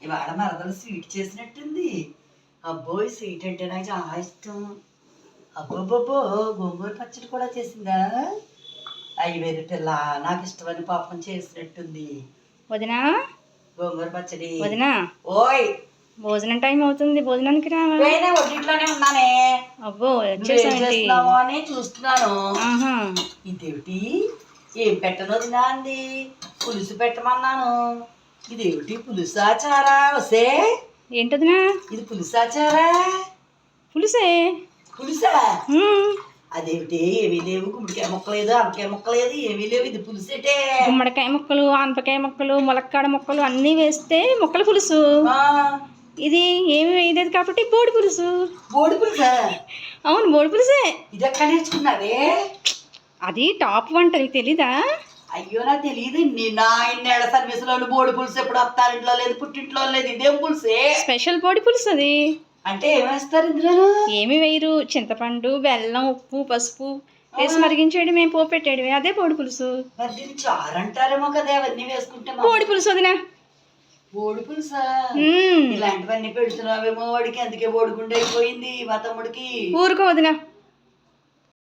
ఇవాళ మరదలు sweet చేసినట్టుంది. అబ్బోయ్ sweet అంటే నాకు చాలా ఇష్టం. అబ్బోబ్బో గోంగూర పచ్చడి కూడా చేసిందా? అయ్యి వేరు పిల్ల నాకు ఇష్టమని పాపం చేసినట్టుంది. వదినా గోంగూర పచ్చడి. వదినా ఓయ్ భోజనం టైం అవుతుంది, భోజనానికి రావా? నేనే ఒంటింట్లోనే ఉన్నానే. అబ్బో నువ్వేం వచ్చేసావేంటి? చేస్తున్నావు అని చూస్తున్నాను. ఆహా, ఇదేమిటి ఏం పెట్టను వదినా అంది. పులుసు పెట్టమన్నాను. ఇదేమిటి పులుసాచారా? వస్తే ఏంటదినా? ఇది పులుసాచారా? పులుసే. పులుసా? ఉమ్, అదేమిటి ఏమీ లేవు, గుమ్మడికాయ మొక్కలేదు, ఆనకాయ మొక్కలేదు, ఏమీ లేవు, ఇది పులుసేటే? గుమ్మడికాయ ముక్కలు, ఆనపకాయ ముక్కలు, ములక్కాడ ముక్కలు అన్నీ వేస్తే ముక్కల పులుసు. ఆ, ఇది ఏమి వేయలేదు కాబట్టి బోడి పులుసు. బోడి పులుసా? అవును, బోడి పులుసే. ఇది ఎక్కడ నేర్చుకున్నావే? అది టాప్ వంట, నీకు తెలీదా? అయ్యో నాకు తెలియదు. నా ఇన్నేళ్ల సర్వీసులో బోడి పులుసు ఎప్పుడు అత్తారింట్లో లేదు, పుట్టింట్లో లేదు, ఇదేం పులుసే? స్పెషల్ బోడి పులుసు అది. అంటే ఏమేస్తారు ఇందులో? ఏమి వేయరు, చింతపండు, బెల్లం, ఉప్పు, పసుపు వేసి మరిగించేయడం, మేము పోపు పెట్టేయడమే, అదే బోడి పులుసు. మరి దీన్ని చారు అంటారేమో కదా అవన్నీ వేసుకుంటే. బోడి పులుసు వదినా. బోడి పులుసా? ఉమ్, ఇలాంటివన్నీ పెడుతున్నావేమో వాడికి, అందుకే బోడిగుండు అయిపోయింది మా తమ్ముడికి. ఊరుకో వదినా.